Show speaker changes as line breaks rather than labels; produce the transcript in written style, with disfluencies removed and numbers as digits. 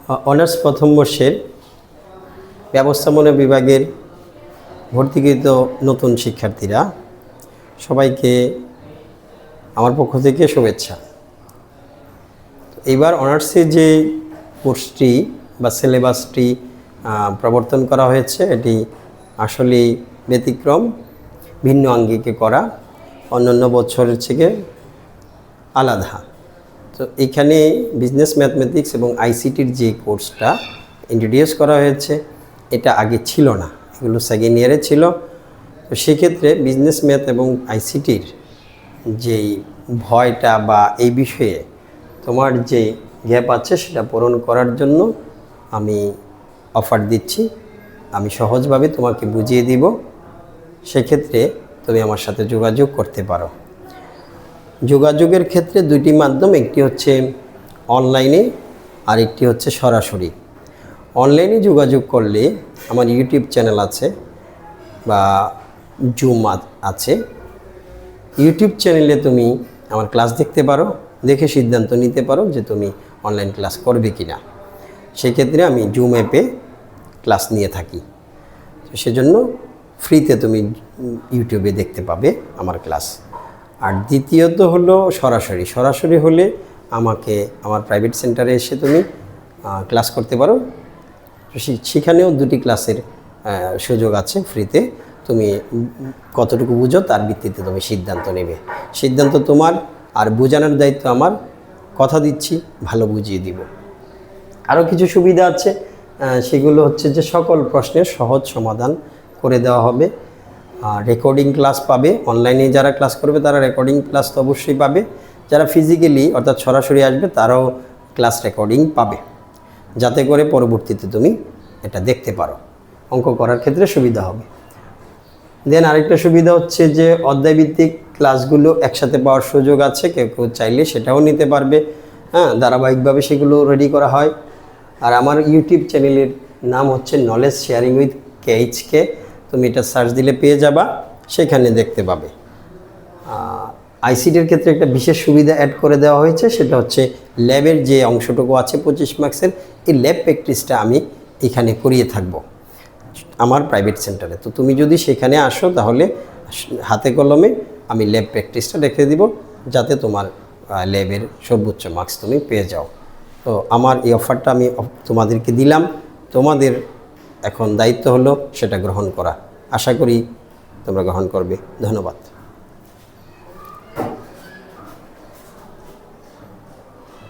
Honours প্রথম বর্ষের ব্যবস্থাপনা বিভাগের ভর্তিকৃত নতুন শিক্ষার্থীরা সবাইকে আমার পক্ষ থেকে শুভেচ্ছা। এইবার অনার্সের যে কোর্সটি বা সিলেবাসটি প্রবর্তন করা হয়েছে এটি আসলেই ব্যতিক্রম, ভিন্ন আঙ্গিকে করা, অন্যান্য বছরের থেকে আলাদা। তো এখানে বিজনেস ম্যাথমেটিক্স এবং আইসিটির যে কোর্সটা ইন্ট্রোডিউস করা হয়েছে এটা আগে ছিল না, এগুলো সেকেন্ড ইয়ারে ছিল। তো সেক্ষেত্রে বিজনেস ম্যাথ এবং আইসিটির যেই ভয়টা বা এই বিষয়ে তোমার যে গ্যাপ আছে সেটা পূরণ করার জন্য আমি অফার দিচ্ছি। আমি সহজভাবে তোমাকে বুঝিয়ে দিব, সেক্ষেত্রে তুমি আমার সাথে যোগাযোগ করতে পারো। যোগাযোগের ক্ষেত্রে দুইটি মাধ্যম, একটি হচ্ছে অনলাইনে আর একটি হচ্ছে সরাসরি। অনলাইনে যোগাযোগ করলে আমার ইউটিউব চ্যানেল আছে বা জুম আছে। ইউটিউব চ্যানেলে তুমি আমার ক্লাস দেখতে পারো, দেখে সিদ্ধান্ত নিতে পারো যে তুমি অনলাইন ক্লাস করবে কি না। সেক্ষেত্রে আমি জুম অ্যাপে ক্লাস নিয়ে থাকি, তো সেজন্য ফ্রিতে তুমি ইউটিউবে দেখতে পাবে আমার ক্লাস। আর দ্বিতীয়ত হলো সরাসরি। সরাসরি হলে আমাকে আমার প্রাইভেট সেন্টারে এসে তুমি ক্লাস করতে পারো। সেখানেও দুটি ক্লাসের সুযোগ আছে ফ্রিতে। তুমি কতটুকু বুঝো তার ভিত্তিতে তুমি সিদ্ধান্ত নেবে। সিদ্ধান্ত তোমার, আর বোঝানোর দায়িত্ব আমার। কথা দিচ্ছি ভালো বুঝিয়ে দিব। আরও কিছু সুবিধা আছে, সেগুলো হচ্ছে যে সকল প্রশ্নের সহজ সমাধান করে দেওয়া হবে। রেকর্ডিং ক্লাস পাবে, অনলাইনে যারা ক্লাস করবে তারা রেকর্ডিং ক্লাস তো অবশ্যই পাবে। যারা ফিজিক্যালি অর্থাৎ সরাসরি আসবে তারাও ক্লাস রেকর্ডিং পাবে, যাতে করে পরবর্তীতে তুমি এটা দেখতে পারো। অঙ্ক করার ক্ষেত্রে সুবিধা হবে। দেন আরেকটা সুবিধা হচ্ছে যে অধ্যায়ভিত্তিক ক্লাসগুলো একসাথে পাওয়ার সুযোগ আছে, কেউ কেউ চাইলে সেটাও নিতে পারবে। ধারাবাহিকভাবে সেগুলো রেডি করা হয়। আর আমার ইউটিউব চ্যানেলের নাম হচ্ছে নলেজ শেয়ারিং উইথ KHK। তুমি এটা সার্চ দিলে পেয়ে যাবা, সেখানে দেখতে পাবে। আইসিটির ক্ষেত্রে একটা বিশেষ সুবিধা অ্যাড করে দেওয়া হয়েছে, সেটা হচ্ছে ল্যাবের যে অংশটুকু আছে 25 মার্কসের, এই ল্যাব প্র্যাকটিসটা আমি এখানে করিয়ে থাকবো আমার প্রাইভেট সেন্টারে। তো তুমি যদি সেখানে আসো তাহলে হাতে কলমে আমি ল্যাব প্র্যাকটিসটা রেখে দিব, যাতে তোমার ল্যাবের সর্বোচ্চ মার্কস তুমি পেয়ে যাও। তো আমার এই অফারটা আমি তোমাদেরকে দিলাম। তোমাদের এখন দায়িত্ব হলো সেটা গ্রহণ করা। আশা করি তোমরা গ্রহণ করবে। ধন্যবাদ।